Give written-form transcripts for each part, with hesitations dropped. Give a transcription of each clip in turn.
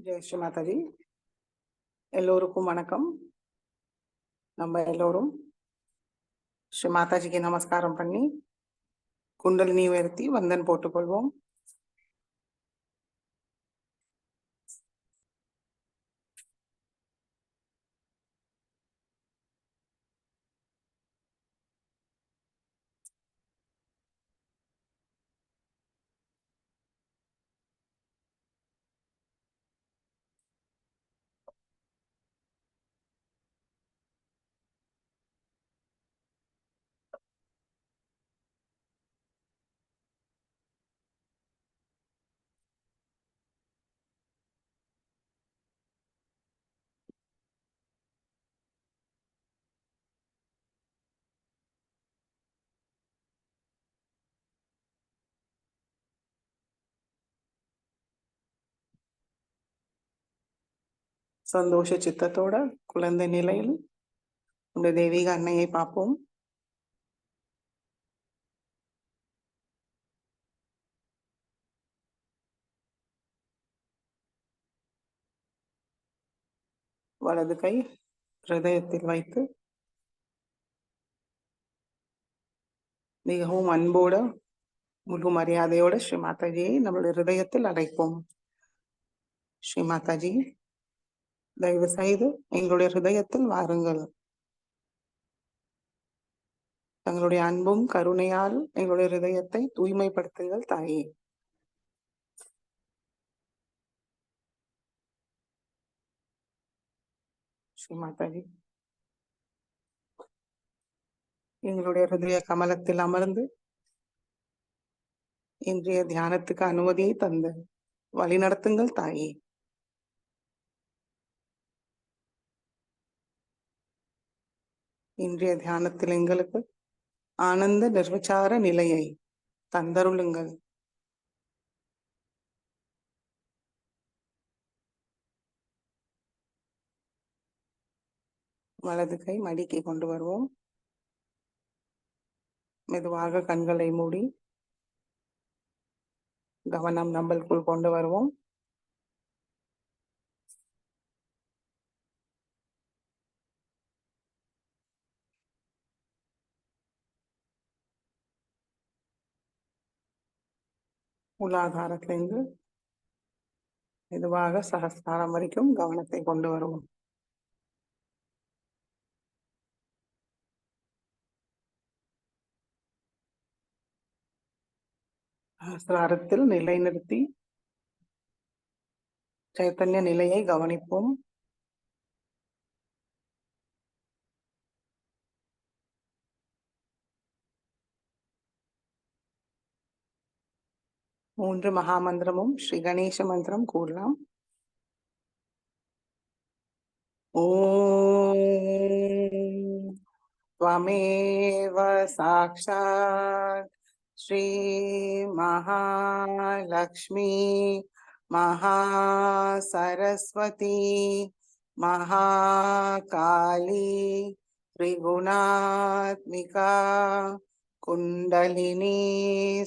ஜெய் ஸ்ரீ மாதாஜி. எல்லோருக்கும் வணக்கம். நம்ம எல்லோரும் ஸ்ரீ மாதாஜிக்கு நமஸ்காரம் பண்ணி குண்டலினி உயர்த்தி வந்தன் போட்டுக்கொள்வோம். சந்தோஷ சித்தத்தோட குழந்தை நிலையில் நம்முடைய தெய்வீக அன்னையை பார்ப்போம். வலது கை ஹிருதயத்தில் வைத்து மிகவும் அன்போட முழு மரியாதையோட ஸ்ரீ மாதாஜியை நம்மளுடைய ஹிருதயத்தில் அடைப்போம். ஸ்ரீ மாதாஜி, தயவு செய்து எங்களுடைய ஹிருதயத்தில் வாருங்கள். தங்களுடைய அன்பும் கருணையால் எங்களுடைய ஹிருதயத்தை தூய்மைப்படுத்துங்கள் தாயே. ஸ்ரீ மாதாஜி, எங்களுடைய ஹிருதய கமலத்தில் அமர்ந்து இன்றைய தியானத்துக்கு அனுமதியை தந்து வழி நடத்துங்கள் தாயே. இன்றைய தியானத்தில் எங்களுக்கு ஆனந்த நிர்விசார நிலையை தந்தருளுங்கள். வலது கை மடிக்கு கொண்டு வருவோம். மெதுவாக கண்களை மூடி கவனம் நம்மளுக்குள் கொண்டு வருவோம். மூலாதாரத்திலிருந்து மெதுவாக சகஸ்ராரம் வரைக்கும் கவனத்தை கொண்டு வருவோம். சகஸ்ராரத்தில் நிலைநிறுத்தி சைத்தன்ய நிலையை கவனிப்போம். மூன்று மகாமந்திரமும் ஸ்ரீ கணேச மந்திரம் கூறலாம். ஓம் त्वमेव साक्षात् श्री महालक्ष्मी महासरस्वती महाकाली त्रिगुणात्मिका कुंडलिनी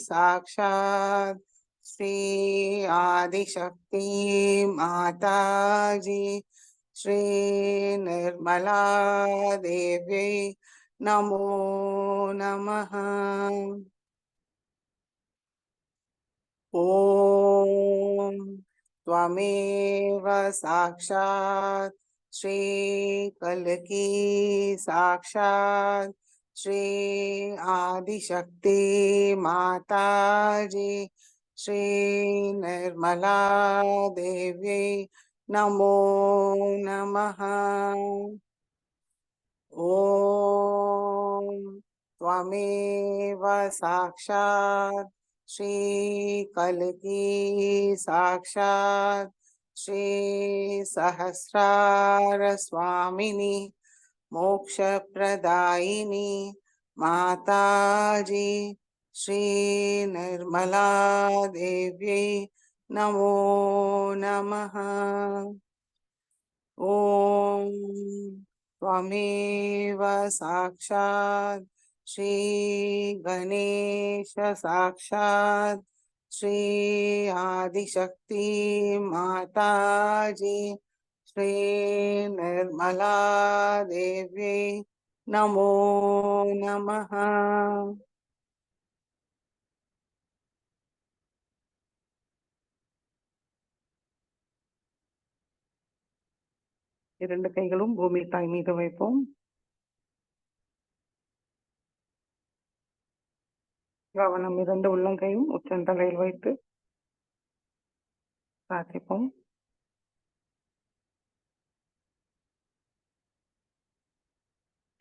साक्षात् श्री आदिशक्ति माताजी श्री निर्मला देवी नमो नमः। ओम त्वमेव साक्षात् श्री कल्की साक्षात् श्री आदिशक्ति माताजी श्री निर्मला देवी नमो नमः। ओम त्वमेव साक्षात् श्री कल्की साक्षात् श्री सहस्रार स्वामिनी मोक्षप्रदायिनी माताजी श्री निर्मला देवी नमो नमः। ओम त्वमेव साक्षात् श्री गणेश साक्षात् श्री आदिशक्ति माता जी श्री निर्मला देवी नमो नमः. இரண்டு கைகளும் பூமி தாய் மீது வைப்போம். கவனம் இரண்டு உள்ளங்கையும் உச்சந்தலையில் வைத்து பிரார்த்திப்போம்.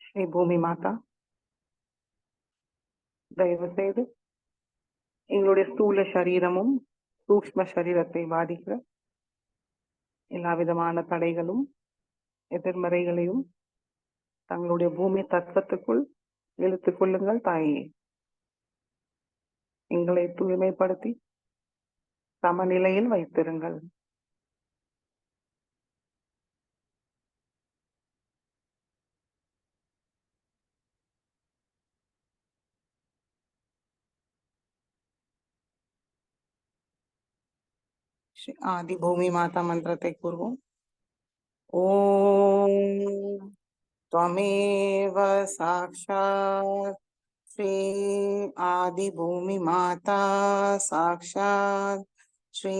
ஸ்ரீ பூமி மாதா, தயவு செய்து எங்களுடைய ஸ்தூல சரீரமும் சூக்ஷ்ம சரீரத்தை பாதிக்கிற எல்லா விதமான தடைகளும் எதிர்மறைகளையும் தங்களுடைய பூமி தத்துவத்துக்குள் இழுத்துக் கொள்ளுங்கள் தாயே. எங்களை தூய்மைப்படுத்தி சமநிலையில் வைத்திருங்கள். ஆதி பூமி மாதா மந்திரத்தை கூறுவோம். ஓம் त्वमेव साक्षात् श्री आदि भूमि माता साक्षात् श्री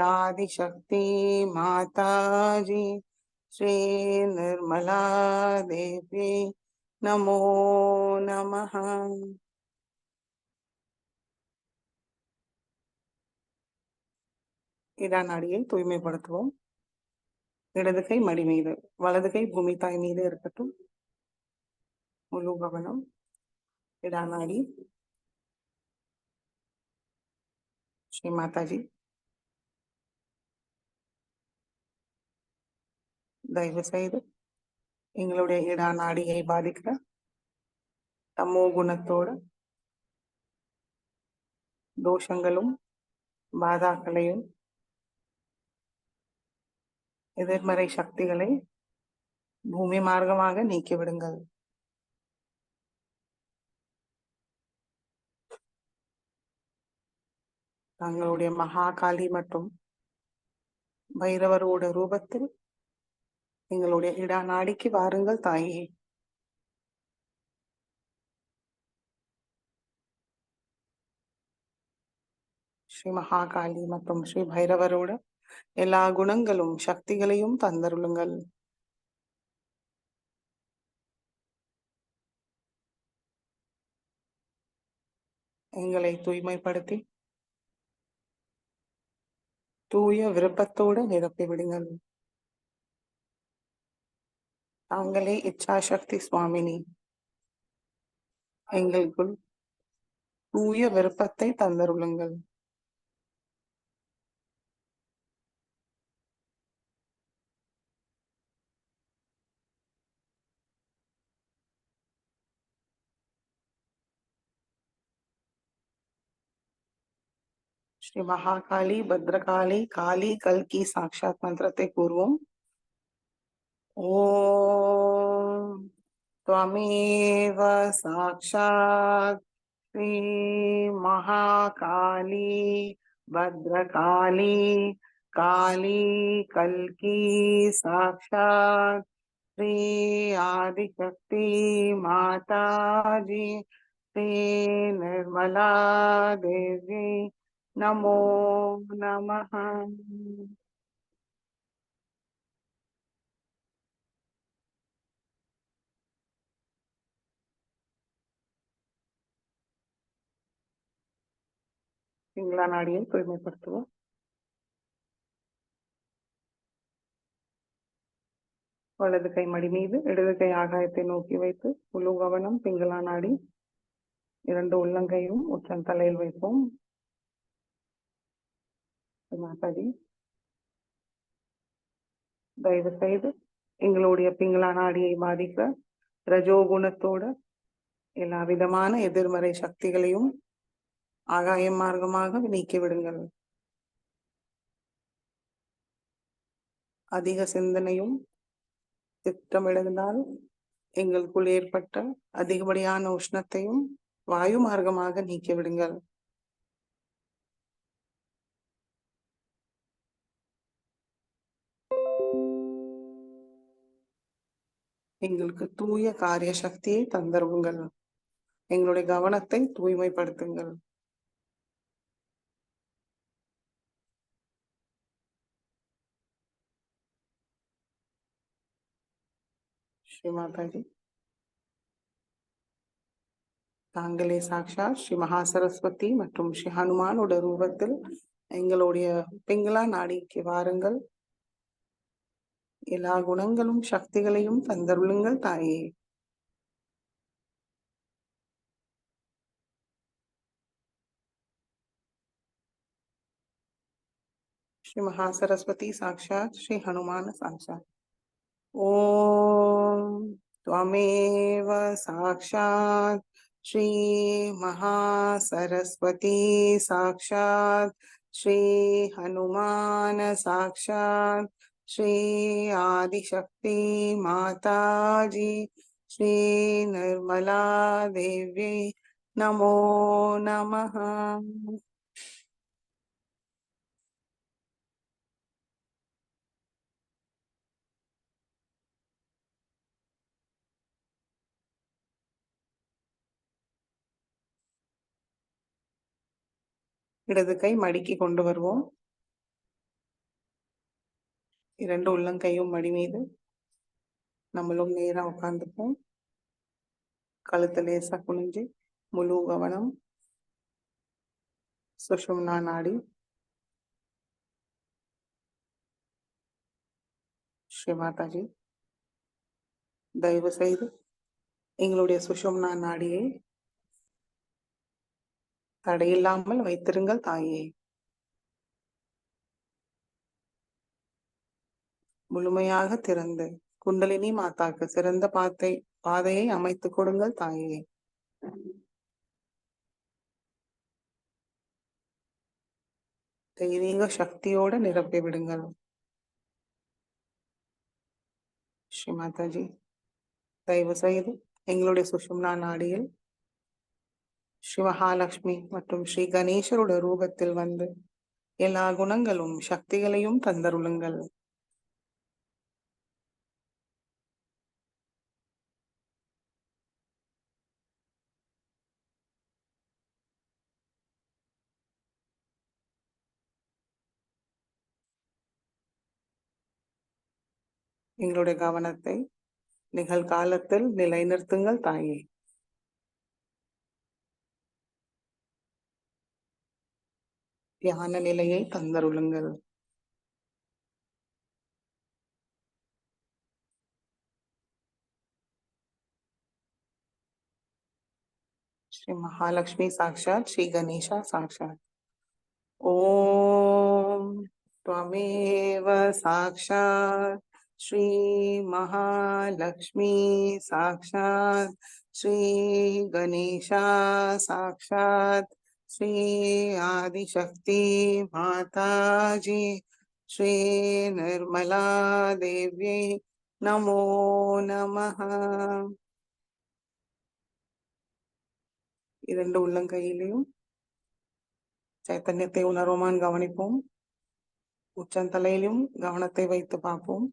आदिशक्ति माता जी श्री निर्मला देवी नमो नमः. இடநாடியை தூய்மைப்படுத்துவோம். இடது கை மடி மீது, வலது கை பூமி தாய் மீது இருக்கட்டும். முழு கவனம் இடநாடி. ஸ்ரீ மாதாஜி, தயவு செய்து எங்களுடைய இடநாடியை பாதிக்கிற தமோ குணத்தோட தோஷங்களும் பாதாக்களையும் எதிர்மறை சக்திகளை பூமி மார்க்கமாக நீக்கிவிடுங்கள். தங்களுடைய மகாகாளி மற்றும் பைரவரோட ரூபத்தில் எங்களுடைய இடநாடிக்கு வாருங்கள் தாயே. ஸ்ரீ மகாகாளி மற்றும் ஸ்ரீ பைரவரோட எல்லா குணங்களும் சக்திகளையும் தந்தருளுங்கள். எங்களை தூய்மைப்படுத்தி தூய விருப்பத்தோடு நிரப்பி விடுங்கள். தாங்களே இச்சாசக்தி சுவாமினி. எங்களுக்குள் தூய விருப்பத்தை தந்தருளுங்கள். ஸ்ரீ மகாகாளி பத்ரகாளி காளி கல்கி சாட்சாத் மந்திரத்தை கூறுவோம். ஓம் त्वमेव साक्षात् श्री महाकाली भद्रकाली काली कल्की साक्षात् श्री आदिशक्ति माता जी श्री निर्मला देवी नमो नमः. பிங்களா நாடியை தூய்மைப்படுத்துவோம். வலது கை மடி மீது, இடது கை ஆகாயத்தை நோக்கி வைத்து முழு கவனம் பிங்களா நாடி. இரண்டு உள்ளங்கையும் உச்சன் தலையில் வைப்போம். மாதாஜி, தயவு செய்து எங்களுடைய பிங்களா நாடியை பாதிக்க ரஜோகுணத்தோட எல்லா விதமான எதிர்மறை சக்திகளையும் ஆகாய மார்க்கமாக நீக்கிவிடுங்கள். அதிக சிந்தனையும் திட்டமிடுவதால் எங்களுக்குள் ஏற்பட்ட அதிகப்படியான உஷ்ணத்தையும் வாயு மார்க்கமாக நீக்கிவிடுங்கள். எங்களுக்கு தூய காரிய சக்தியை தந்தருவுங்கள். எங்களுடைய கவனத்தை தூய்மைப்படுத்துங்கள். ஸ்ரீ மாதாஜி, தாங்களே சாக்ஷாத் ஸ்ரீ மகா சரஸ்வதி மற்றும் ஸ்ரீ ஹனுமானோட ரூபத்தில் எங்களுடைய பிங்களா நாடிக்கு வாருங்கள். எல்லா குணங்களும் சக்திகளையும் தந்தருளுங்கள் தாயே. श्री महासरस्वती साक्षात श्री हनुमान साक्षात। ओम त्वमेव साक्षात श्री महासरस्वती साक्षात श्री हनुमान साक्षात श्री आदिशक्ति माता जी श्री निर्मला देवी नमो नमः। இடது கை மடிக்கு கொண்டு வருவோம். இரண்டு உள்ளங்கையும் மடி மீது. நம்மளும் நேரா உட்கார்ந்துப்போம். கழுத்து லேசா குனிஞ்சு முழு கவனம் சுஷும்னா நாடி. ஸ்ரீ மாதாஜி, தயவு செய்து எங்களுடைய சுஷும்னா நாடியை தடையில்லாமல் வைத்திருங்கள் தாயே. முழுமையாக திறந்து குண்டலினி மாதாக்கு சிறந்த பாதையை அமைத்துக் கொடுங்கள் தாயே. தெய்வீக சக்தியோட நிரப்பி விடுங்கள். ஸ்ரீ மாதாஜி, தயவு செய்து எங்களுடைய சுஷும்னா நாடியில் ஸ்ரீ மகாலட்சுமி மற்றும் ஸ்ரீ கணேசரோட ரூபத்தில் வந்து எல்லா குணங்களும் சக்திகளையும் தந்தருளுங்கள். எங்களுடைய கவனத்தை நிகழ்காலத்தில் நிலைநிறுத்துங்கள் தாயே. தியான நிலையை தந்தருளுங்கள். श्री महालक्ष्मी साक्षात श्री गणेशा साक्षात। ओम त्वमेव साक्षात श्री महालक्ष्मी साक्षात श्री गणेशा साक्षात श्री आदिशक्ति माता जी श्री निर्मला देवी नमो नमः। இரண்டு உள்ளங்கையிலையும் சைத்தன்யத்தை உணர்வோமான் கவனிப்போம். உச்சந்தலையிலும் கவனத்தை வைத்து பார்ப்போம்.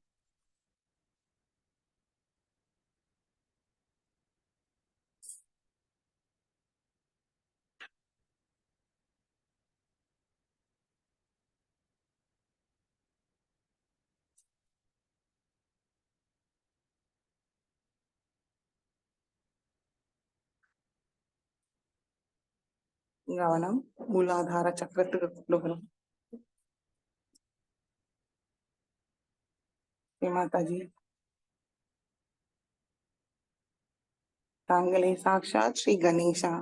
கவனம் மூலாதார சக்கரத்துக்கு கொண்டு வரும். மாதாஜி, தாங்களே சாக்ஷாத் ஸ்ரீ கணேசா,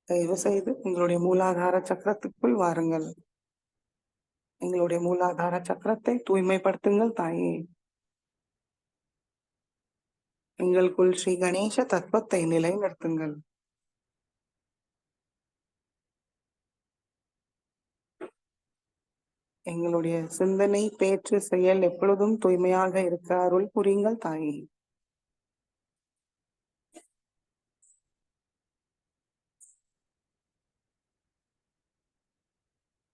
தயவு செய்து எங்களுடைய மூலாதார சக்கரத்துக்குள் வாருங்கள். எங்களுடைய மூலாதார சக்கரத்தை தூய்மைப்படுத்துங்கள் தாயே. எங்களுக்குள் ஸ்ரீ கணேச தத்துவத்தை நிலைநிறுத்துங்கள். எங்களுடைய சிந்தனை பேச்சு செயல் எப்பொழுதும் தூய்மையாக இருக்க அருள் புரியுங்கள் தாயே.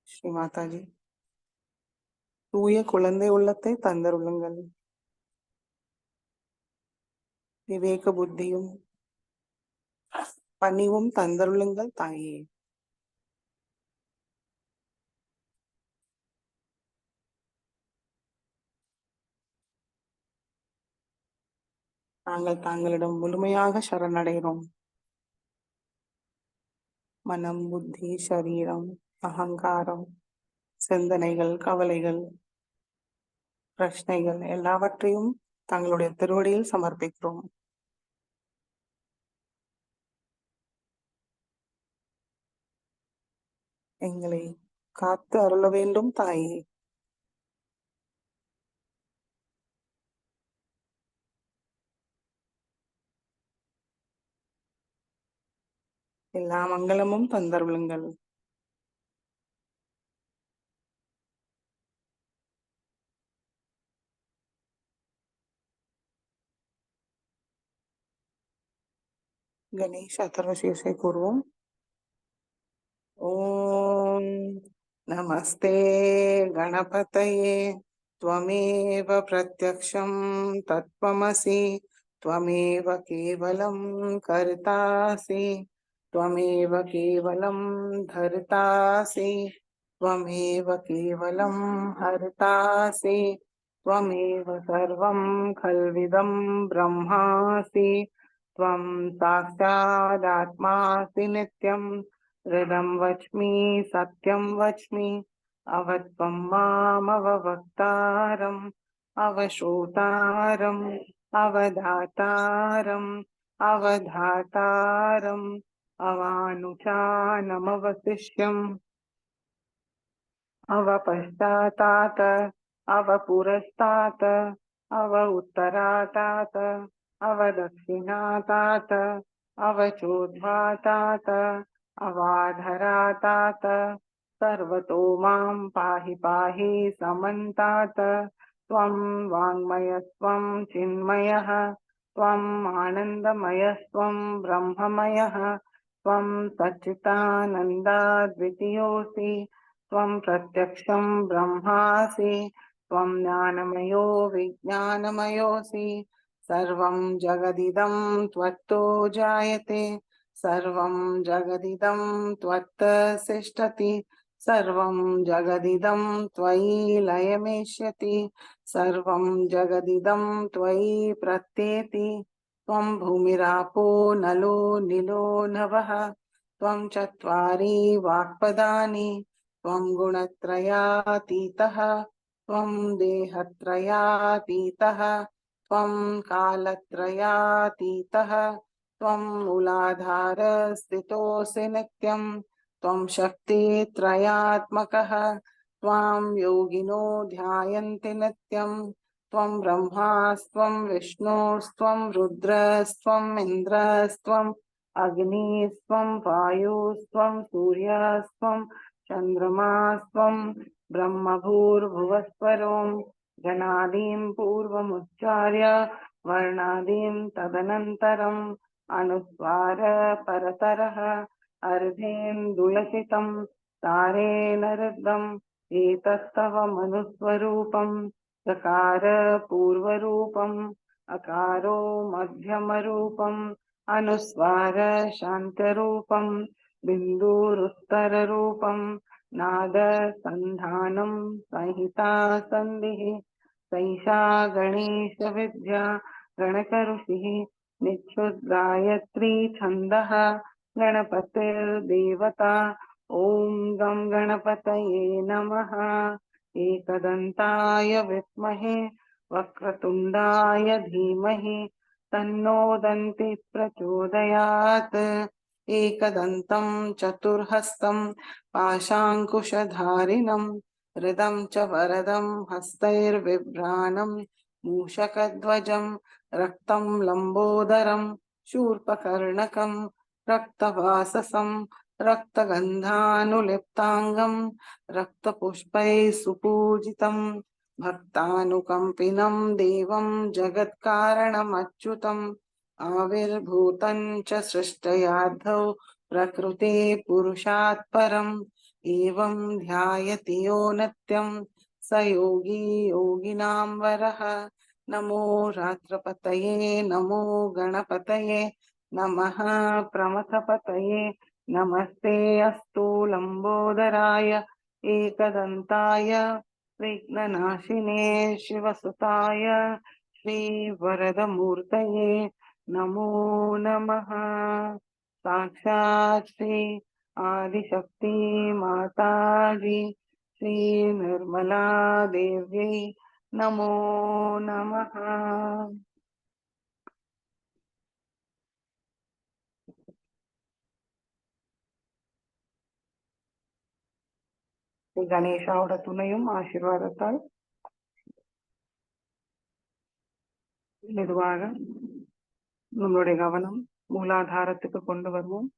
ஸ்ரீ மாதாஜி, தூய குழந்தை உள்ளத்தை தந்தருளுங்கள். விவேக புத்தியும் பணிவும் தந்தருளுங்கள் தாயே. நாங்கள் தாங்களிடம் முழுமையாக சரணடைகிறோம். மனம், புத்தி, சரீரம், அகங்காரம், சிந்தனைகள், கவலைகள், பிரச்சனைகள் எல்லாவற்றையும் தங்களுடைய திருவடியில் சமர்ப்பிக்கிறோம். எங்களை காத்து அருள வேண்டும் தாயே. எல்லா மங்களமும் தந்தருளுங்கள். கணேஷ் அதர்வசீர்ஷை கூறுவோம். ஓம் நமஸ்தே கணபதயே त्वमेव प्रत्यक्षं तत्त्वमसि त्वमेव केवलं कर्तासि त्वमेव केवलं धर्तासि त्वमेव केवलं हर्तासि त्वमेव सर्वं खल्विदं ब्रह्मासि त्वं साक्षादात्मासि नित्यं हृदं वच्मि सत्यं वच्मि अवत्वं मामवक्तारम् अवश्रोतारम् अवधातारम् अवधातारम् अवानुचानमवशिष्यम् अवपश्चातात अवपुरस्तात् अव उत्तरातात अवदक्षिणातात अवचोद्वातात अवाधरातात सर्वतो मां पाहि पाहि समन्तात् त्वं वाङ्मयस्त्वं चिन्मयः त्वम् आनन्दमयस्त्वं ब्रह्ममयः त्वं सच्चिदानन्दाद्वितीयोऽसि त्वं प्रत्यक्षं ब्रह्मासि त्वं ज्ञानमयो विज्ञानमयोऽसि सर्वं जगदिदं त्वत्तो जायते सर्वं जगदिदं त्वत्तिष्ठति सर्वं जगदिदं त्वयि लयमेष्यति सर्वं जगदिदं त्वयि प्रत्येति त्वं भूमिरापो नलो निलो नभः त्वं चत्वारि वाक्पदानि त्वं गुणत्रयातीतः त्वं देहत्रयातीतः त्वं कालत्रयातीतः त्वं मूलाधारस्थितोऽसि नित्यं त्वं शक्तित्रयात्मकः त्वां योगिनो ध्यायन्ति नित्यं त्वं ब्रह्मास्त्वं विष्णुस्त्वं रुद्रस्त्वम् इन्द्रस्त्वम् अग्निस्त्वं वायुस्त्वं सूर्यस्त्वं चन्द्रमास्त्वं ब्रह्मभूर्भुवस्वरों जनादीं पूर्वमुच्चार्य वर्णादीं तदनन्तरम् अनुस्वार परतरः अर्धेन्दुलसितं तारेण रुद्धम् एतस्तव मनुस्वरूपं चकार पूर्वरूपम् अकारो मध्यमरूपम् अनुस्वार शान्तरूपं बिन्दुरुत्तररूपं नाद सन्धानं संहिता सन्धिः सैषा गणेश विद्या गणकऋषिः निच्छुद्गायत्री छन्दः गणपतिर्देवता ॐ गं गणपतये नमः एकदन्ताय विद्महे वक्रतुण्डाय धीमहि तन्नो दन्ति प्रचोदयात् एकदन्तं चतुर्हस्तं पाशाङ्कुशधारिणं हृदं च वरदं हस्तैर्बिभ्राणं मूषकध्वजं रक्तं लम्बोदरं शूर्पकर्णकं रक्तवाससं रक्तगन्धानुलिप्ताङ्गं रक्तपुष्पैः सुपूजितं भक्तानुकम्पिनं देवं जगत्कारणमच्युतम् आविर्भूतं च सृष्टयाद्धौ प्रकृते पुरुषात् परम् एवं ध्यायति यो नित्यं स योगी योगिनां वरः नमो राष्ट्रपतये नमो गणपतये नमः प्रमथपतये नमस्ते अस्तु लंबोदराय एकदन्ताय विघ्ननाशिने शिवसुताय श्रीवरदमूर्तये नमो नमः। साक्षात् श्री आदिशक्ति माताजी श्री निर्मला देव्यै नमो नमः। கணேஷாவோட துணையும் ஆசீர்வாதத்தால் மெதுவாக நம்மளுடைய கவனம் மூலாதாரத்துக்கு கொண்டு வருவோம்.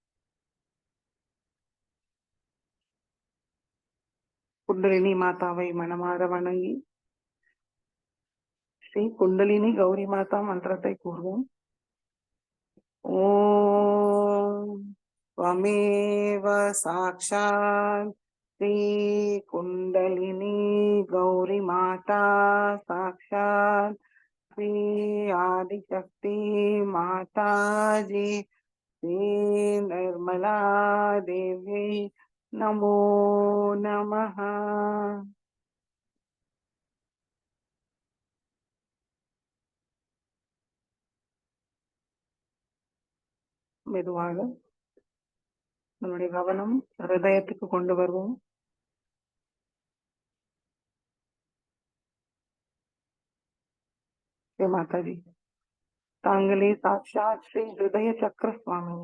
குண்டலினி மாதாவை மனமாற வணங்கி ஸ்ரீ குண்டலினி கௌரி மாதா மந்திரத்தை கூறுவோம். ஓம் त्वमेव साक्षात् श्री कुंडलिनी गौरी माता साक्षात् श्री आदिशक्ति माता जी श्री निर्मला देवी नमो नमः। மெதுவாக நம்முடைய கவனம் ஹிருதயத்துக்கு கொண்டு வருவோம். மாதாஜி தாங்களே சாட்சாத் ஸ்ரீ ஹிருதய சக்கர சுவாமி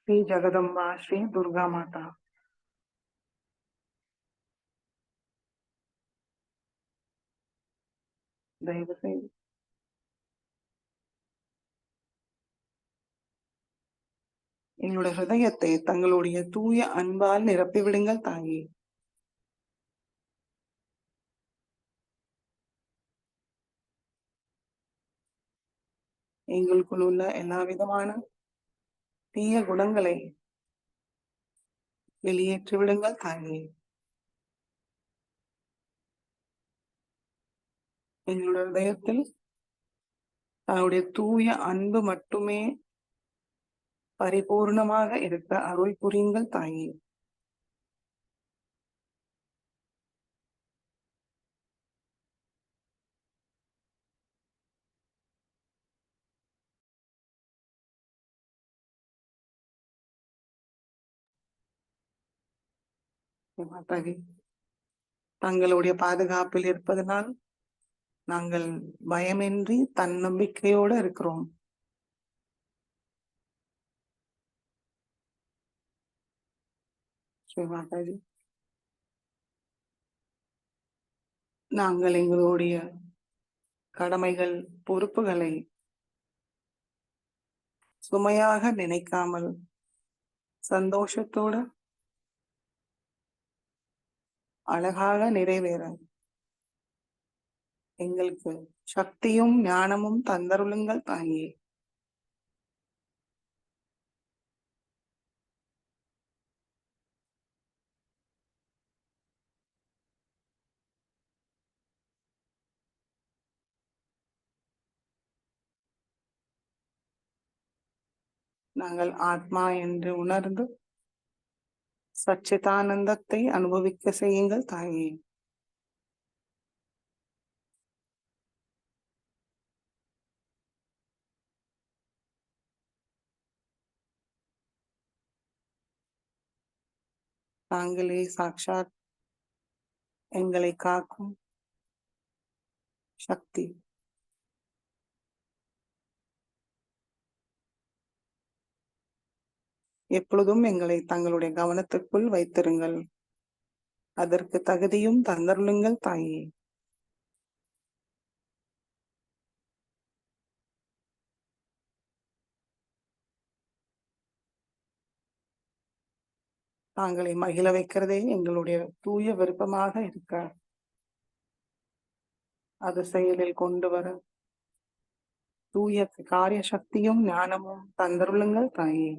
ஸ்ரீ ஜெகதம்பா ஸ்ரீ துர்கா மாதா தயவு செய்து எங்களுடைய ஹிருதயத்தை தங்களுடைய தூய அன்பால் நிரப்பிவிடுங்கள் தாயே. எங்களுக்குள் உள்ள எல்லா விதமான தீய குணங்களை வெளியேற்றி விடுங்கள் தாயே. எங்களுடைய ஹிருதயத்தில் தன்னுடைய தூய அன்பு மட்டுமே பரிபூர்ணமாக இருக்க அருள் புரியுங்கள் தாயே. மாதாஜி தங்களுடைய பாதுகாப்பில் இருப்பதனால் நாங்கள் பயமின்றி தன்னம்பிக்கையோடு இருக்கிறோம். ஸ்ரீ மாதாஜி நாங்கள் எங்களுடைய கடமைகள் பொறுப்புகளை சுமையாக நினைக்காமல் சந்தோஷத்தோடு அழகாக நிறைவேற எங்களுக்கு சக்தியும் ஞானமும் தந்தருளுங்கள் தாயே. நாங்கள் ஆத்மா என்று உணர்ந்து சச்சிதானந்தத்தை அனுபவிக்க செய்யுங்கள் தாயே. தாங்களே சாட்சாத் எங்களை காக்கும் சக்தி. எப்பொழுதும் எங்களை தங்களுடைய கவனத்துக்குள் வைத்திருங்கள். அதற்கு தகுதியும் தந்தருளுங்கள் தாயே. தாங்களை மகிழ வைக்கிறதே எங்களுடைய தூய விருப்பமாக இருக்க அது செயலில் கொண்டு வர தூய காரிய சக்தியும் ஞானமும் தந்தருளுங்கள் தாயே.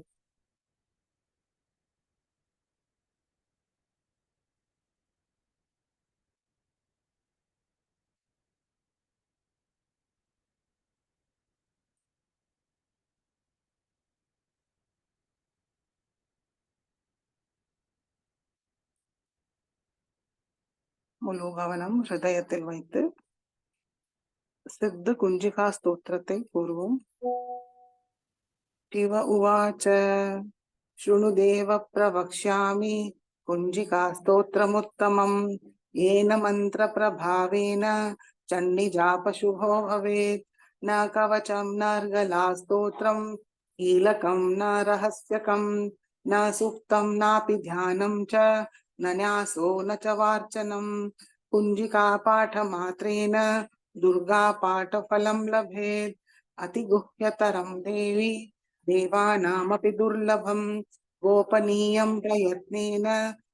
முலோகவனம் ஹிருதயத்தில் வைத்து சித்த குஞ்சிகா ஸ்தோத்திரத்தை கூறுவோம். शिव उवाच शृणुदेव प्रवक्ष्यामि कुञ्जिका स्तोत्रमुत्तमम् येन मन्त्रप्रभावेन चण्डीजापशुभो भवेत्। न कवचं नर्गला स्तोत्रम् कीलकं न रहस्यकं न सूक्तं नापि ध्यानं च न न्यासो न च वार्चनं। कुञ्जिका पाठमात्रेण दुर्गा पाठफलं लभेत्। अतिगुह्यतरं देवी देवानामपि दुर्लभं गोपनीयं प्रयत्नेन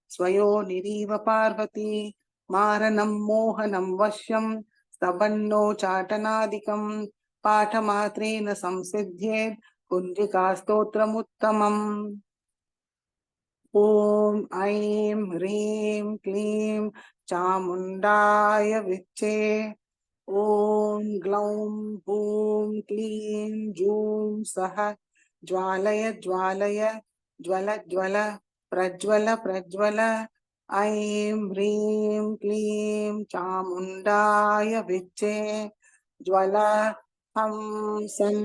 स्वयोनिरीव पार्वती। मारणं मोहनं वश्यं स्तबन्नोच्चाटनादिकं पाठमात्रेण संसिद्ध्येत् कुञ्जिका स्तोत्रमुत्तमम्। ॐ ऐं ह्रीं क्लीं चामुण्डाय विच्चे। ॐ ग्लौं हूं क्लीं जूं सः ज्वालय ज्वालय ज्वल ज्वल प्रज्वल प्रज्वल। ऐं ह्रीं क्लीं चामुण्डाय विच्चे। ज्वल हं सं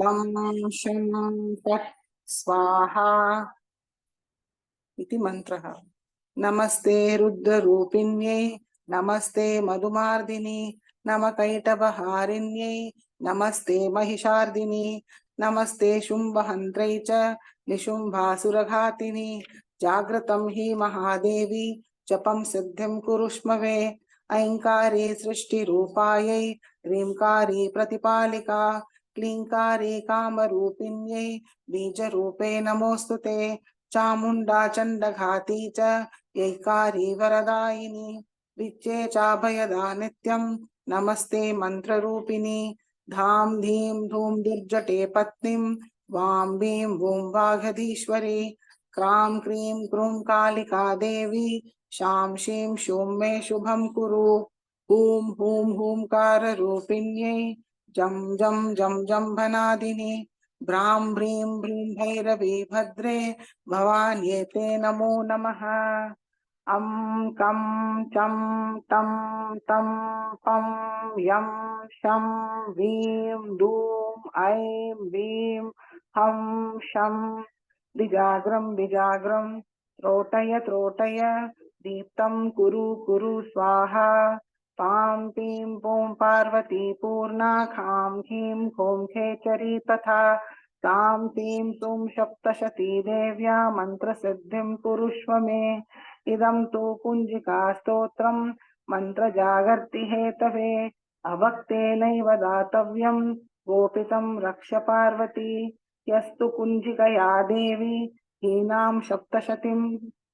लं शं फट् स्वाहा इति मन्त्रः। नमस्ते रुद्ररूपिण्यै नमस्ते मधुमार्दिनी नमकैटभहारिण्यै नमस्ते महिषार्दिनी नमस्ते शुम्भहन्त्रै च निशुम्भासुरघातिनी। जाग्रतं हि महादेवी जपं सिद्धिं कुरुष्म वे। ऐङ्कारे सृष्टिरूपायै ह्रीङ्कारे प्रतिपालिका क्लीङ्कारे कामरूपिण्यै बीजरूपे नमोऽस्तु ते। चामुण्डा चण्डघाती च यैकारी वरदायिनी विच्चे चाभयदा नित्यं नमस्ते मन्त्ररूपिणी। धाम धीं धूम दुर्जटे पत्नीं वां भीं वूं वाघधीश्वरी। क्रां क्रीं क्रूं कालिका देवी शां शीं शूं मे शुभं कुरु। हूं हूं हूंकाररूपिण्यै जं जं जं जम्भनादिनी। भ्रां भ्रीं भ्रीं भैरवी भद्रे भवान्येते नमो नमः। अं कं चं तं तं पं यं शं वीं दूं ऐं वीं हं शं। बिजाग्रं बिजाग्रं त्रोटय त्रोटय दीप्तं कुरु कुरु स्वाहा। पां पीं पों पार्वती पूर्णा खां हीं खों खेचरी तथा। तां तीं तुं सप्तशती देव्या मन्त्रसिद्धिं कुरुष्व मे। इदं तु कुञ्जिका स्तोत्रं मन्त्रजागर्ति हेतवे। अभक्तेनैव दातव्यं गोपितं रक्ष पार्वती। यस्तु कुञ्जिकया देवी हीनां सप्तशतीं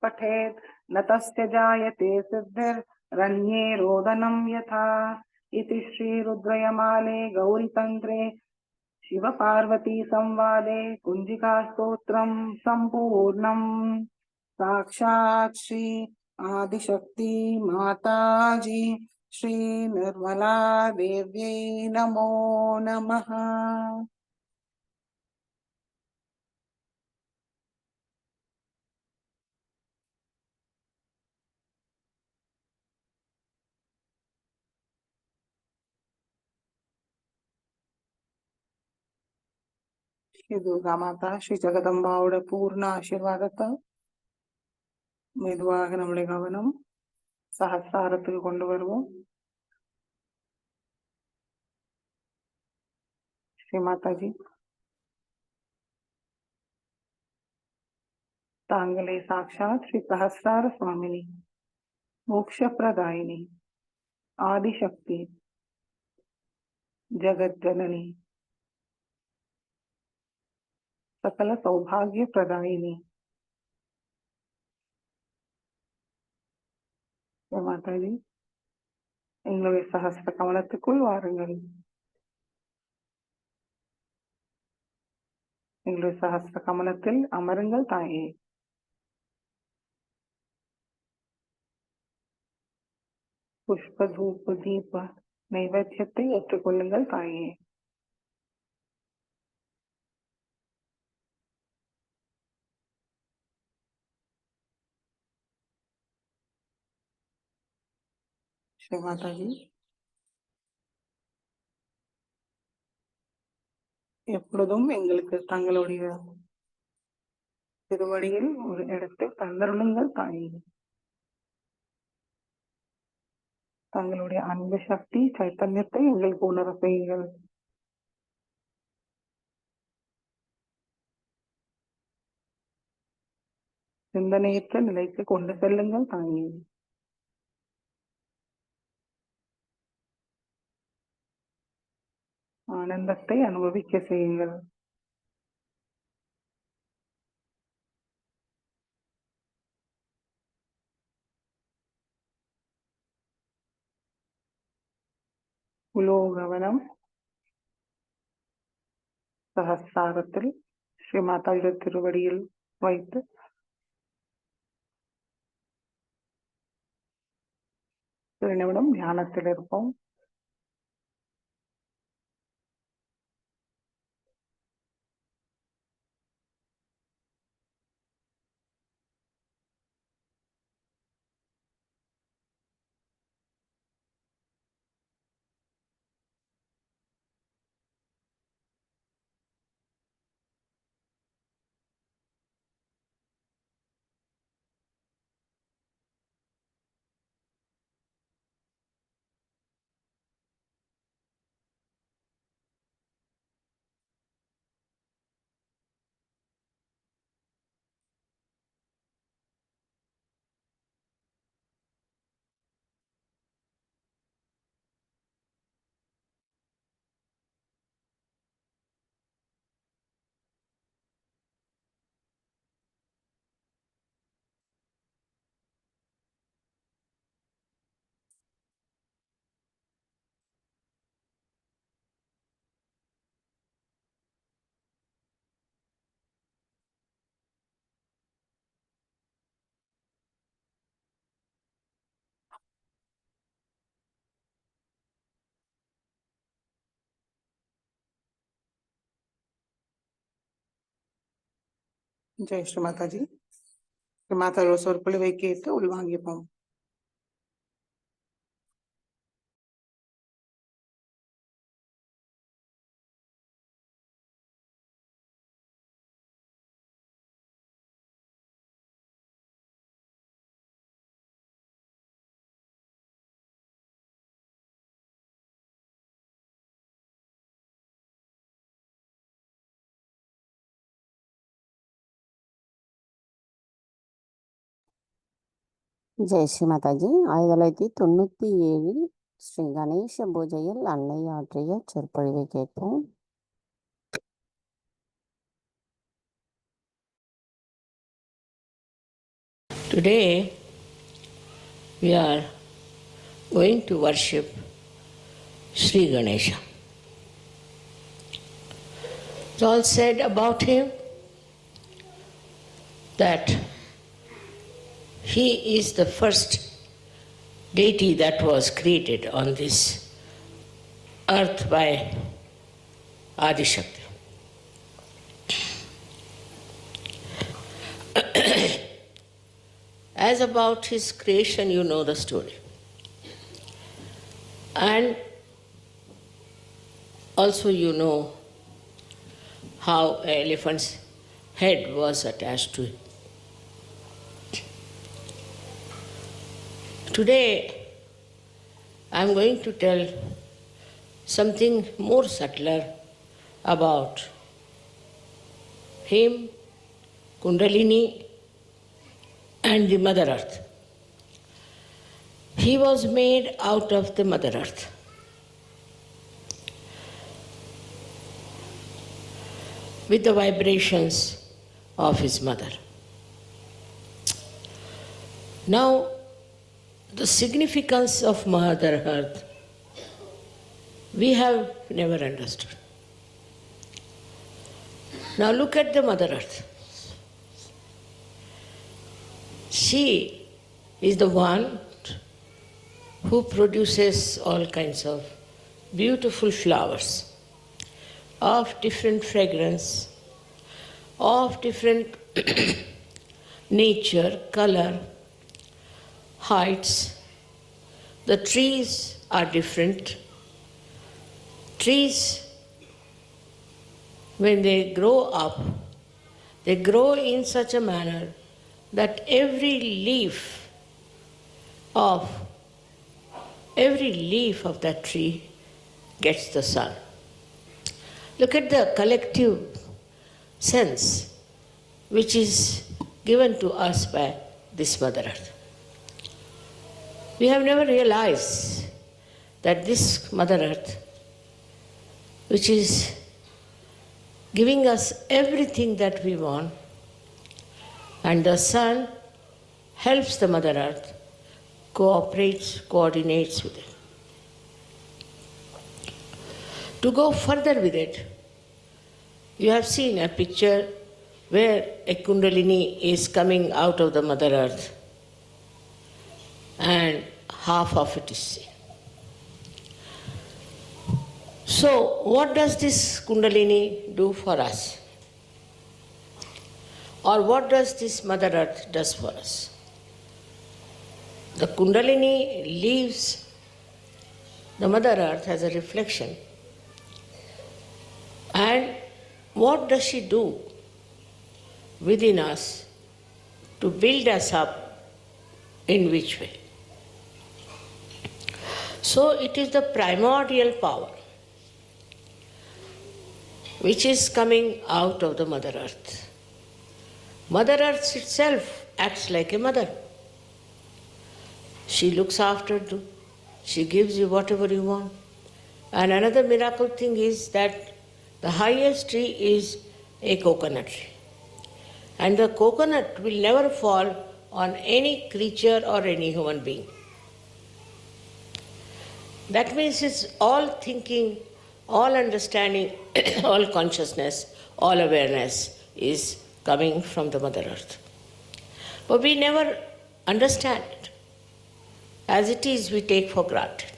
पठेत् न तस्य जायते सिद्धिर्रण्ये रोदनं यथा। इति श्रीरुद्रयमाले गौरीतन्त्रे शिवपार्वती संवादे कुञ्जिका स्तोत्रं सम्पूर्णम्। साक्षात् श्री आदिशक्ति माताजी श्री निर्मला देव्यै नमो नमः। श्री दुर्गा माता श्री जगदम्बाவோட பூர்ண ஆசீர்வாதத்தை மெதுவாக நம்முடைய கவனம் சஹஸ்ராரத்துக்கு கொண்டு வருவோம். श्री माता जी तांगले साक्षात श्री सहस्रार स्वामिनी मोक्ष प्रदायिनी आदिशक्ति जगत जननी सकल सौभाग्य प्रदायिनी மாதாஜி எங்களுடைய சஹஸ்ர கமலத்துக்குள் வாருங்கள். எங்களுடைய சஹஸ்ர கமலத்தில் அமருங்கள் தாயே. புஷ்ப தூப தீப நைவேத்தியத்தை ஏற்றுக்கொள்ளுங்கள் தாயே. ஸ்ரீ மாதாஜி எப்பொழுதும் எங்களுக்கு தங்களுடைய திருவடியில் ஒரு இடத்தை தந்தருளுங்கள் தாயே. தங்களுடைய அன்பு சக்தி சைத்தன்யத்தை எங்களுக்கு உணர செய்யுங்கள். சிந்தனையற்ற நிலைக்கு கொண்டு செல்லுங்கள் தாயே. ஆனந்தத்தை அனுபவிக்க செய்யுங்கள். உலோ கவனம் சகஸ்தாரத்தில் ஸ்ரீ மாதாஜி திருவடியில் வைத்து சில நிமிடம் தியானத்தில் இருப்போம். ஜெய் ஸ்ரீ மாதாஜி. ஸ்ரீ மாதாஜி சொற்பொழிவை கேட்டு உள்வாங்கிப்போம். ஜெய் ஸ்ரீ மாதாஜி. 1997 ஸ்ரீ கணேச பூஜையில் அன்னை ஆற்றிய சொற்பொழிவை கேட்போம். Today we are going to worship Sri Ganesha. It's all said about him that he is the first deity that was created on this earth by Adi Shakti. As about his creation, you know the story. And also you know how an elephant's head was attached to it. Today, I am going to tell something more subtler about him, Kundalini, and the Mother Earth. He was made out of the Mother Earth. With the vibrations of his mother. Now, the significance of Mother Earth, we have never understood. Now look at the Mother Earth. She is the one who produces all kinds of beautiful flowers of different fragrance, of different nature, color, heights, the trees are different. Trees, when they grow up, they grow in such a manner that every leaf of that tree gets the sun. Look at the collective sense which is given to us by this Mother Earth. We have never realized that this Mother Earth, which is giving us everything that we want, and the sun helps the Mother Earth, coordinates with it. To go further with it, you have seen a picture where a Kundalini is coming out of the Mother Earth and half of it is seen. So, what does this Kundalini do for us? Or what does this Mother Earth does for us? The Kundalini leaves the Mother Earth as a reflection. And what does she do within us to build us up? In which way? So it is the primordial power which is coming out of the Mother Earth. Mother Earth itself acts like a mother. She looks after you. She gives you whatever you want. And another miracle thing is that the highest tree is a coconut tree. And the coconut will never fall on any creature or any human being. That means it's all thinking, all understanding, all consciousness, all awareness is coming from the Mother Earth. But we never understand it. As it is, we take for granted.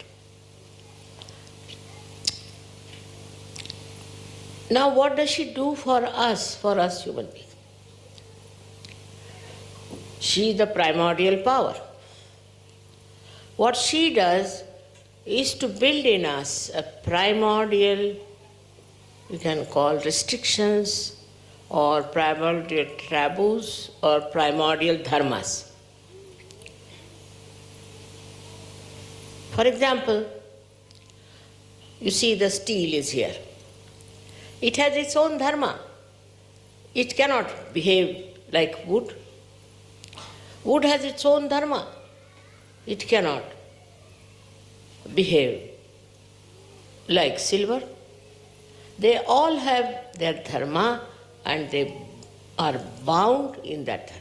Now, what does she do for us human beings? She is the primordial power. What she does is to build in us a primordial, we can call restrictions, or primordial taboos, or primordial dharmas. For example, you see the steel is here. It has its own dharma. It cannot behave like wood. Wood has its own dharma. It cannot behave like silver. They all have their dharma and they are bound in that dharma.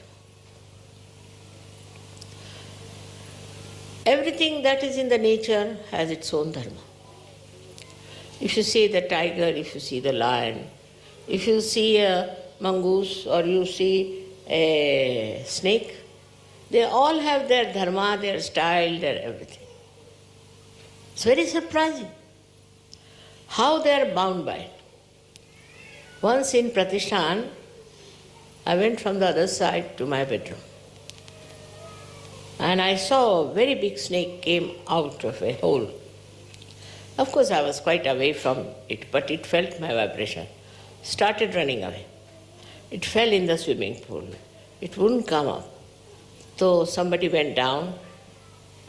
Everything that is in the nature has its own dharma. If you see the tiger, if you see the lion, if you see a mongoose or you see a snake, they all have their dharma, their style, their everything. It's very surprising how they are bound by it. Once in Pratishthan, I went from the other side to my bedroom. And I saw a very big snake came out of a hole. Of course, I was quite away from it, but it felt my vibration. Started running away. It fell in the swimming pool. It wouldn't come up. So somebody went down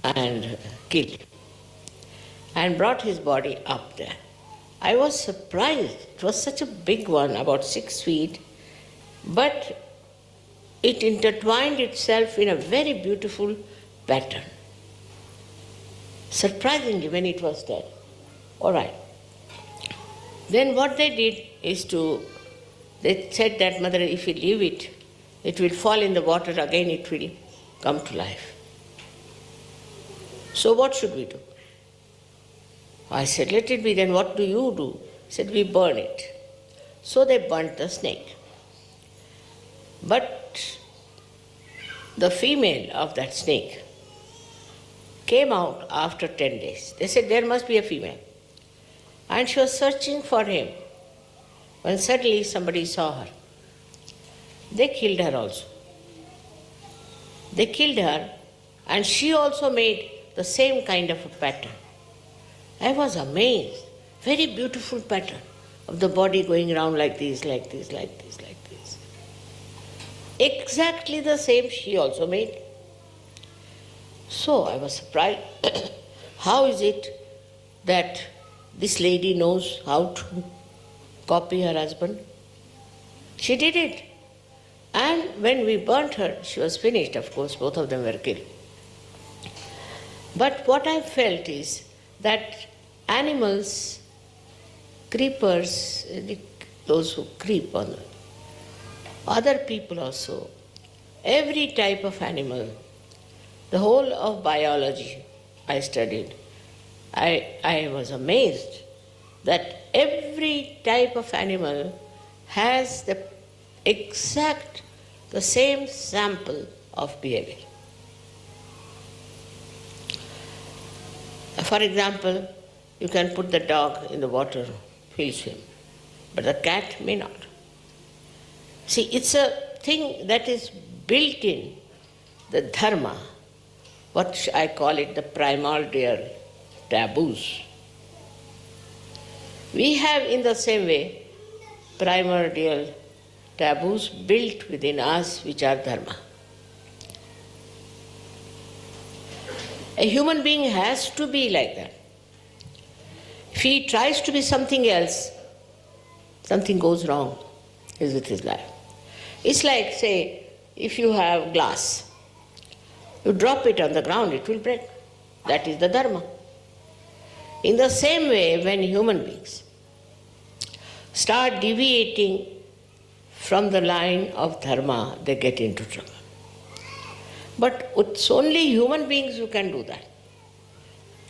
and killed him and brought his body up there. I was surprised. It was such a big one, about 6 feet, but it intertwined itself in a very beautiful pattern. Surprisingly, when it was dead. All right. Then what they did is they said that, Mother, if you leave it, it will fall in the water again, it will come to life. So what should we do? I said, let it be. Then what do you do? He said, we burn it. So they burnt the snake. But the female of that snake came out after 10 days. They said, there must be a female. And she was searching for him when suddenly somebody saw her. They killed her also. They killed her, and she also made the same kind of a pattern. I was amazed. Very beautiful pattern of the body going around like this, like this, like this, like this. Exactly the same she also made. So I was surprised. How is it that this lady knows how to copy her husband? She did it. And when we burnt her, she was finished, of course, both of them were killed. But what I felt is that animals, creepers, those who creep on other people also, every type of animal, the whole of biology I studied, I was amazed that every type of animal has the same sample of behavior. For example, you can put the dog in the water, he'll swim, but the cat may not. See, it's a thing that is built in the dharma, what I call it, the primordial taboos. We have in the same way primordial taboos built within us, which are dharma. A human being has to be like that. If he tries to be something else, something goes wrong with his life. It's like, say, if you have glass, you drop it on the ground, it will break. That is the dharma. In the same way, when human beings start deviating from the line of dharma, they get into trouble. But it's only human beings who can do that.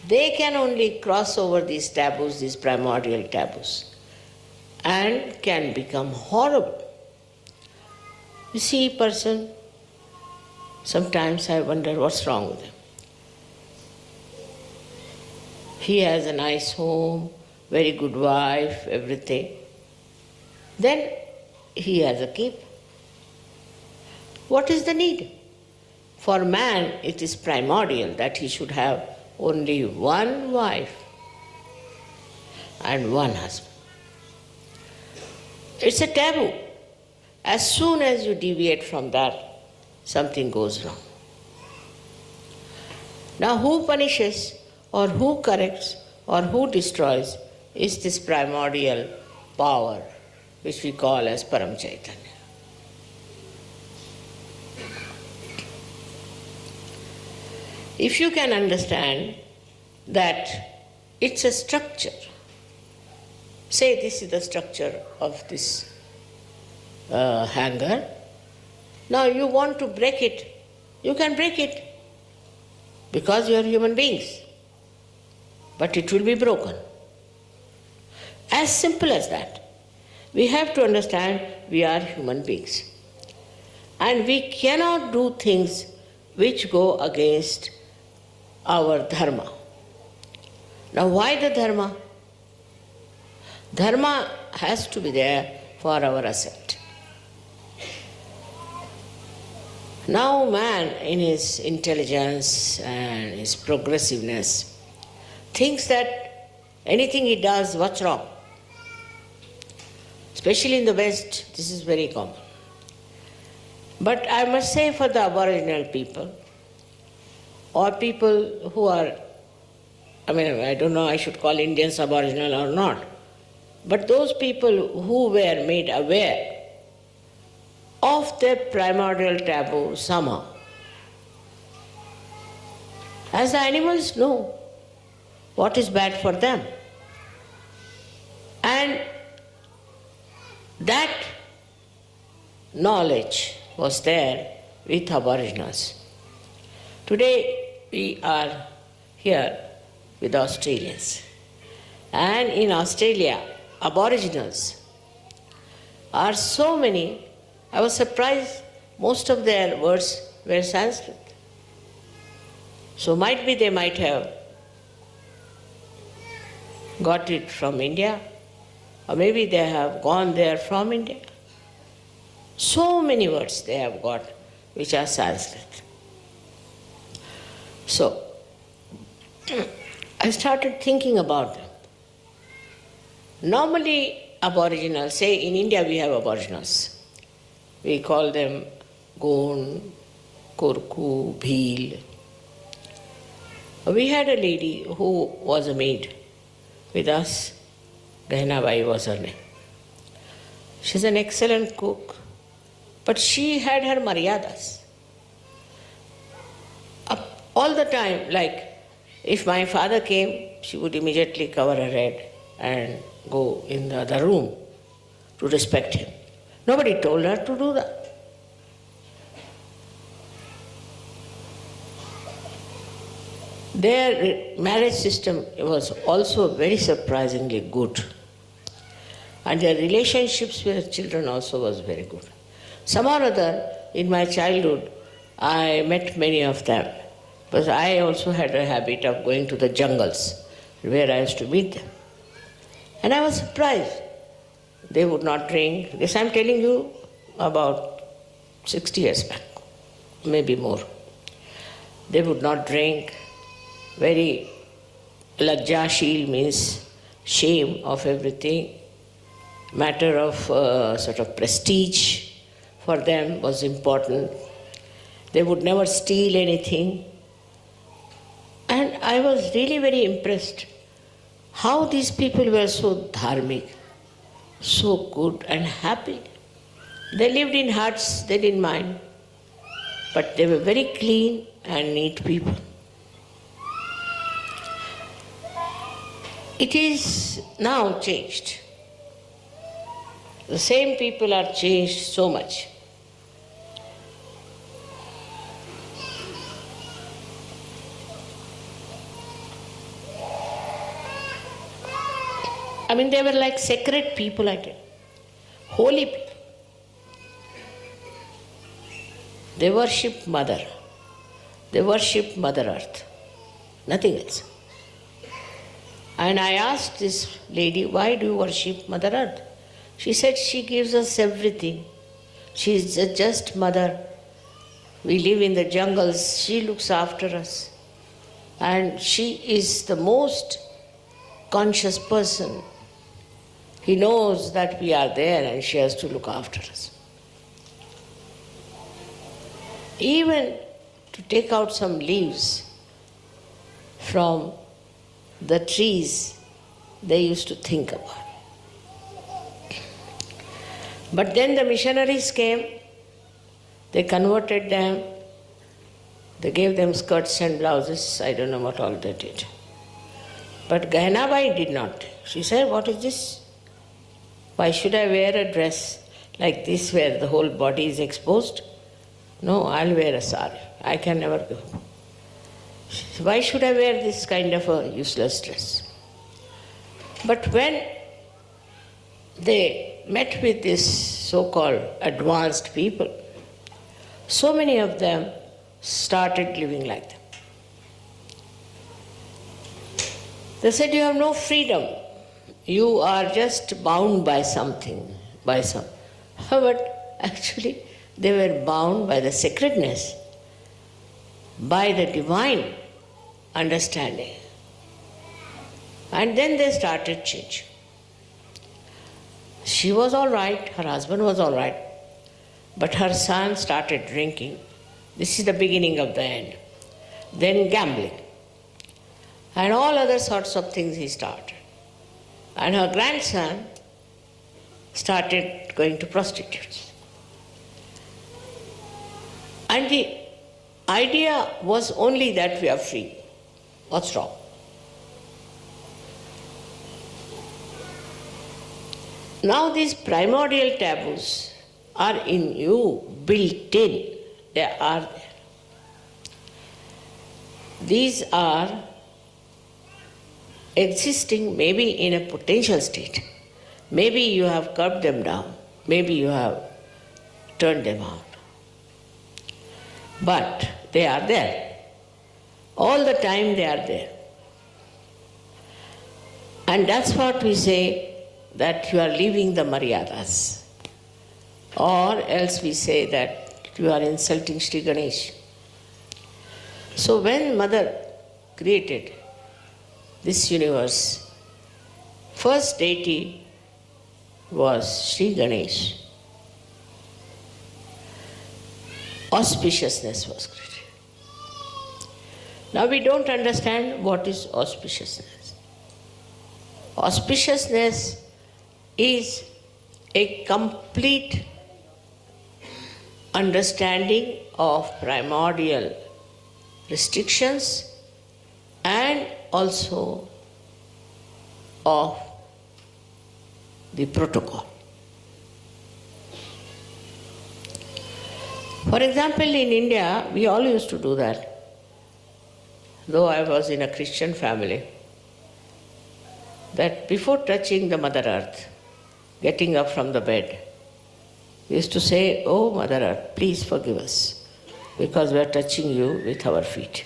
They can only cross over these taboos, these primordial taboos, and can become horrible. You see a person, sometimes I wonder what's wrong with him. He has a nice home, very good wife, everything. Then he has a keep. What is the need? For man, it is primordial that he should have only one wife and one husband. It's a taboo. As soon as you deviate from that, something goes wrong. Now, who punishes or who corrects or who destroys is this primordial power, which we call as Param Chaitanya. If you can understand that it's a structure, say this is the structure of this hanger, now you want to break it, you can break it because you are human beings, but it will be broken. As simple as that. We have to understand we are human beings and we cannot do things which go against our dharma. Now, why the dharma? Dharma has to be there for our ascent. Now, man, in his intelligence and his progressiveness, thinks that anything he does, what's wrong? Especially in the West, this is very common. But I must say for the Aboriginal people, or people who are, I don't know, I should call Indians Aboriginal or not, but those people who were made aware of their primordial taboo somehow. As the animals know what is bad for them. And that knowledge was there with Aboriginals. Today we are here with Australians. And in Australia, Aboriginals are so many, I was surprised most of their words were Sanskrit. So might be they might have got it from India, or maybe they have gone there from India. So many words they have got which are Sanskrit. So, I started thinking about them. Normally, Aboriginals, say in India we have Aboriginals. We call them Gond, Kurku, Bhil. We had a lady who was a maid with us. Gahinabai was her name. She's an excellent cook, but she had her maryadas. All the time, like if my father came, she would immediately cover her head and go in the other room to respect him. Nobody told her to do that. Their marriage system was also very surprisingly good. And their relationships with children also was very good. Somehow or other, in my childhood, I met many of them. Because I also had a habit of going to the jungles where I used to meet them. And I was surprised. They would not drink. This I'm telling you about 60 years back, maybe more. They would not drink. Very lajjashil means shame of everything. Matter of sort of prestige for them was important. They would never steal anything. And I was really very impressed how these people were so dharmic, so good and happy. They lived in huts, they didn't mind, but they were very clean and neat people. It is now changed. The same people are changed so much. I mean, they were like sacred people, I tell you. Holy people. They worship Mother. They worship Mother Earth. Nothing else. And I asked this lady, why do you worship Mother Earth? She said, she gives us everything. She is a just mother. We live in the jungles. She looks after us. And she is the most conscious person. He knows that we are there and she has to look after us. Even to take out some leaves from the trees, they used to think about. But then the missionaries came, they converted them, they gave them skirts and blouses, I don't know what all they did. But Gahinabai did not. She said, what is this? Why should I wear a dress like this where the whole body is exposed? No, I'll wear a sari. I can never go. Why should I wear this kind of a useless dress? But when they met with this so-called advanced people, so many of them started living like them. They said, you have no freedom. You are just bound by something, by some. But actually, they were bound by the sacredness, by the divine understanding. And then they started changing. She was all right, her husband was all right, but her son started drinking. This is the beginning of the end. Then gambling. And all other sorts of things he started. And her grandson started going to prostitutes. And the idea was only that we are free. What's wrong? Now these primordial taboos are in you, built in. They are there. These are existing maybe in a potential state. Maybe you have curbed them down. Maybe you have turned them out. But they are there. All the time they are there. And that's what we say, that you are leaving the maryadas. Or else we say that you are insulting Sri Ganesh. So when Mother created this universe, first deity was Sri Ganesh. Auspiciousness was created. Now we don't understand what is auspiciousness. Auspiciousness is a complete understanding of primordial restrictions and also of the protocol. For example, in India, we all used to do that. Though I was in a Christian family, that before touching the Mother Earth, getting up from the bed, we used to say, "Oh Mother Earth, please forgive us, because we are touching you with our feet."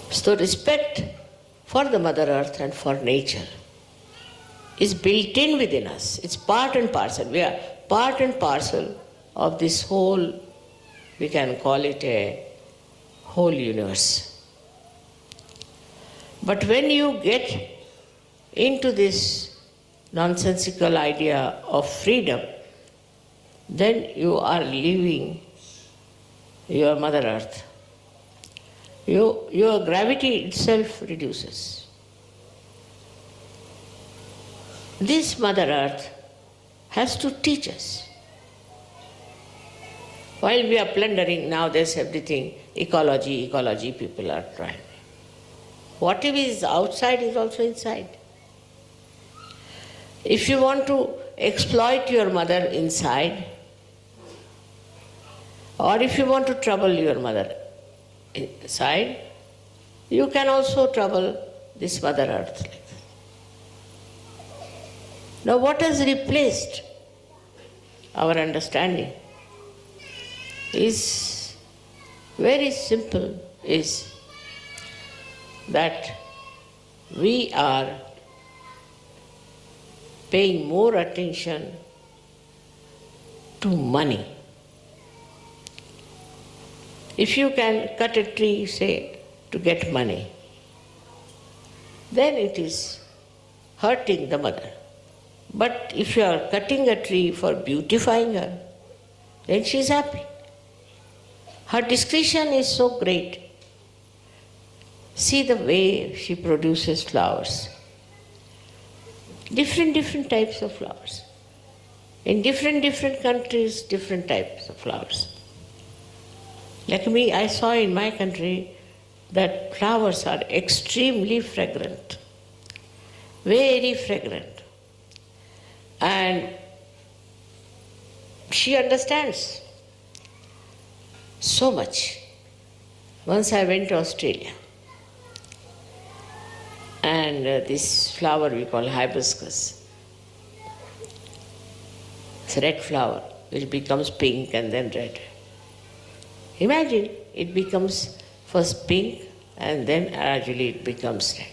So respect for the Mother Earth and for nature is built in within us. It's part and parcel. We are part and parcel of this whole, we can call it a whole universe. But when you get into this nonsensical idea of freedom, then you are leaving your Mother Earth. Your gravity itself reduces. This Mother Earth has to teach us. While we are plundering, now there's everything, ecology, people are trying. Whatever is outside is also inside. If you want to exploit your mother inside, or if you want to trouble your mother inside, you can also trouble this Mother Earth. Now what has replaced our understanding is very simple, is that we are paying more attention to money. If you can cut a tree, say, to get money, then it is hurting the mother. But if you are cutting a tree for beautifying her, then she is happy. Her discretion is so great. See the way she produces flowers. Different types of flowers. In different countries, different types of flowers. Like me, I saw in my country that flowers are extremely fragrant, very fragrant. And she understands so much. Once I went to Australia, and this flower we call hibiscus. It's a red flower, which becomes pink and then red. Imagine, it becomes first pink and then gradually it becomes red.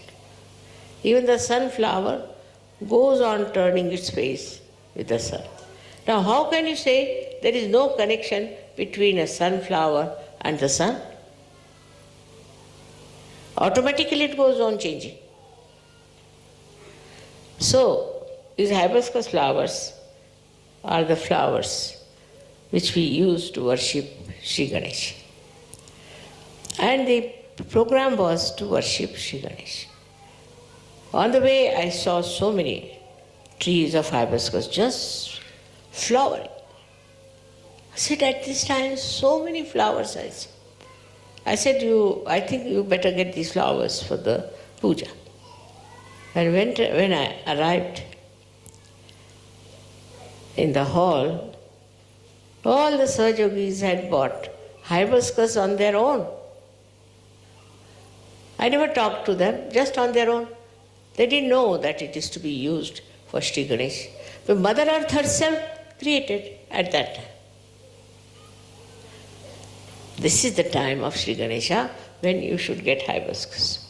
Even the sunflower goes on turning its face with the sun. Now how can you say there is no connection between a sunflower and the sun? Automatically it goes on changing. So, these hibiscus flowers are the flowers which we use to worship Sri Ganesh. And the program was to worship Sri Ganesh. On the way, I saw so many trees of hibiscus just flowering. I said, at this time, so many flowers I saw. I said, I think you better get these flowers for the puja. And when I arrived in the hall, all the Sahajogis had bought hibiscus on their own. I never talked to them, just on their own. They didn't know that it is to be used for Sri Ganesh. But Mother Earth herself created at that time. This is the time of Sri Ganesha when you should get hibiscus.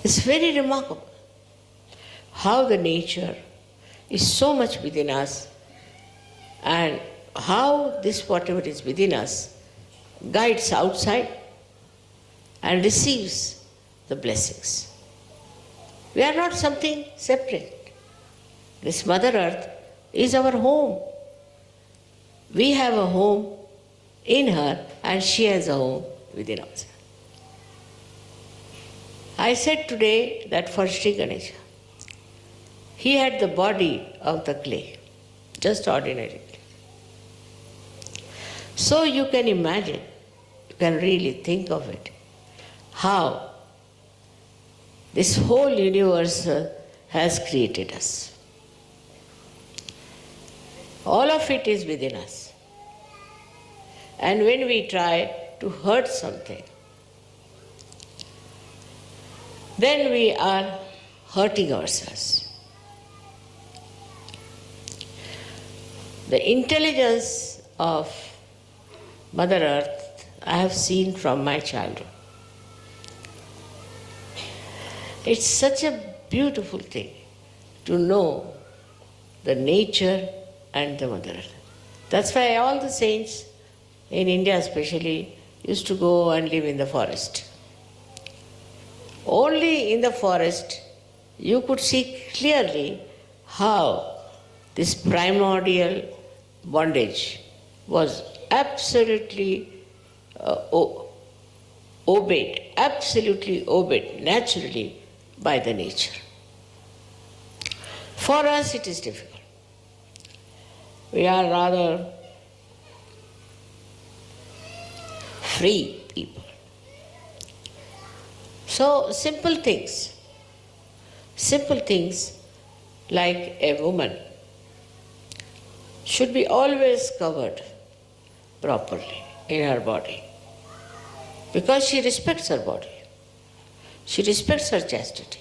It's very remarkable how the nature is so much within us, and how this whatever is within us guides outside and receives the blessings. We are not something separate. This Mother Earth is our home. We have a home in her and she has a home within us. I said today that for Sri Ganesha, he had the body of the clay, just ordinary clay. So you can imagine, you can really think of it, how this whole universe has created us. All of it is within us. And when we try to hurt something, then we are hurting ourselves. The intelligence of Mother Earth I have seen from my childhood. It's such a beautiful thing to know the nature and the Mother Earth. That's why all the saints in India especially used to go and live in the forest. Only in the forest you could see clearly how this primordial bondage was absolutely obeyed naturally by the nature. For us it is difficult. We are rather free people. So simple things like a woman should be always covered properly in her body because she respects her body. She respects her chastity.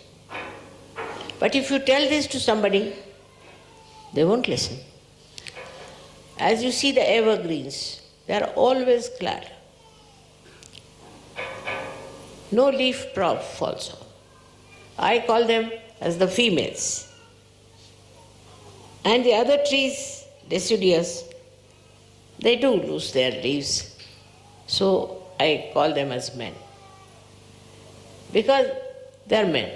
But if you tell this to somebody, they won't listen. As you see the evergreens, they are always clad. No leaf prop falls off. I call them as the females. And the other trees, deciduous, they do lose their leaves. So I call them as men. Because they are men.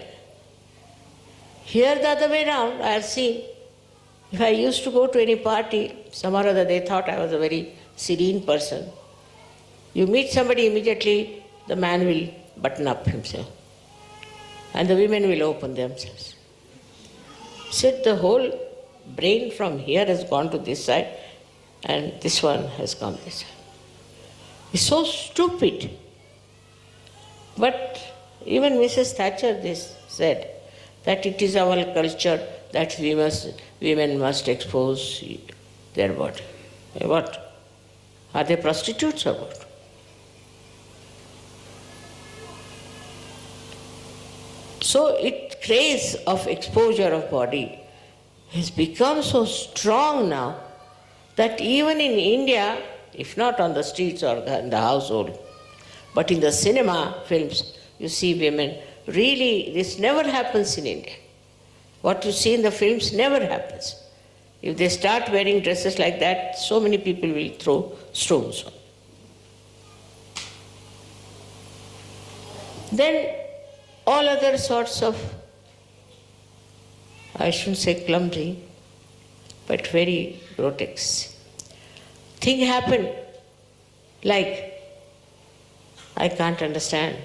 Here the other way around, I have seen, if I used to go to any party, somehow or other they thought I was a very serene person. You meet somebody immediately, the man will button up himself. And the women will open themselves. So the whole brain from here has gone to this side and this one has come this side. It's so stupid. But even Mrs. Thatcher this said that it is our culture that women must expose their body. What? Are they prostitutes or what? So it craze of exposure of body has become so strong now that even in India, if not on the streets or in the household, but in the cinema films, you see women. Really, this never happens in India. What you see in the films never happens. If they start wearing dresses like that, so many people will throw stones on. Then all other sorts of, I shouldn't say clumsy, but very grotesque thing happened. Like, I can't understand.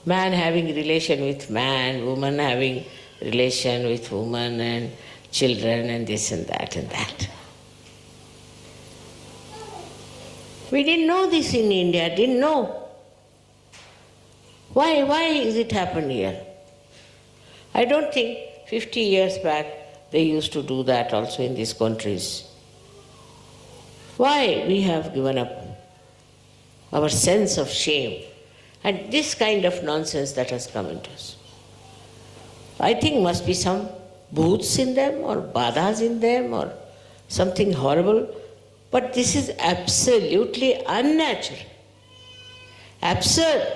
Man having relation with man, woman having relation with woman, and children, and this and that and that. We didn't know this in India, didn't know. Why is it happened here? I don't think 50 years back they used to do that also in these countries. Why we have given up our sense of shame and this kind of nonsense that has come into us. I think must be some bhoots in them or badhas in them or something horrible, but this is absolutely unnatural, absurd.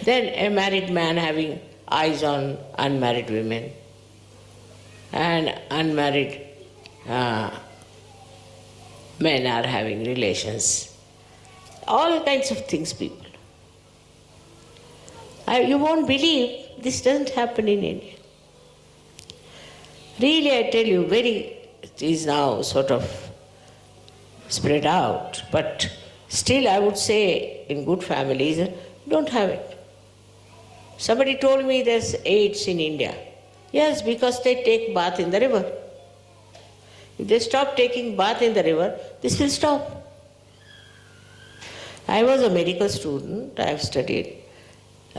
Then a married man having eyes on unmarried women and unmarried men are having relations. All kinds of things, people. You won't believe this doesn't happen in India. Really, I tell you, it is now sort of spread out, but still I would say in good families, don't have it. Somebody told me there's AIDS in India. Yes, because they take bath in the river. If they stop taking bath in the river, this will stop. I was a medical student, I have studied,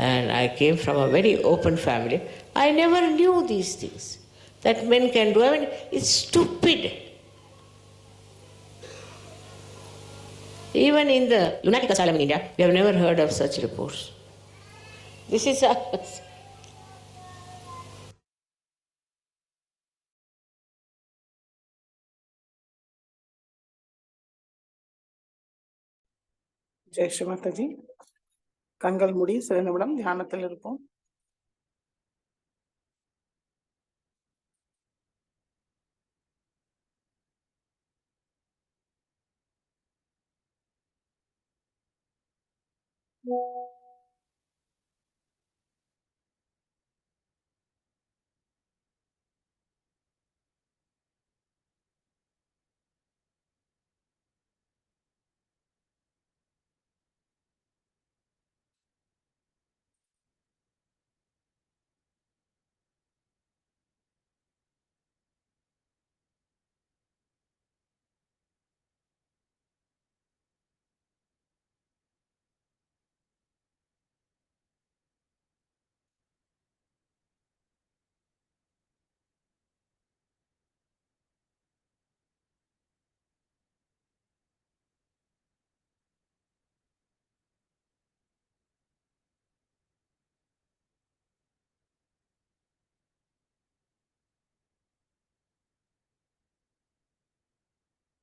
and I came from a very open family. I never knew these things that men can do. I mean, it's stupid. Even in the lunatic asylum in India, we have never heard of such reports. This is us. Jai Sri Mataji. கண்கள் மூடி சில நிமிடம் தியானத்தில் இருப்போம்.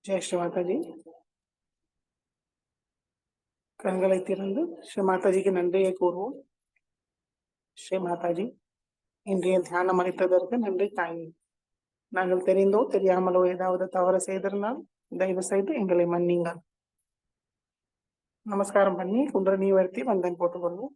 ஜெய் ஸ்ரீ மாதாஜி. கண்களை திறந்து ஸ்ரீ மாதாஜிக்கு நன்றியை கூறுவோம். ஸ்ரீ மாதாஜி, இன்றைய தியானம் அளித்ததற்கு நன்றி தாயி. நாங்கள் தெரிந்தோ தெரியாமலோ ஏதாவது தவறு செய்திருந்தால் தயவு செய்து எங்களை மன்னிங்க. நமஸ்காரம் பண்ணி குண்டலினி வருத்தி வந்தன் போட்டுக்கொள்வோம்.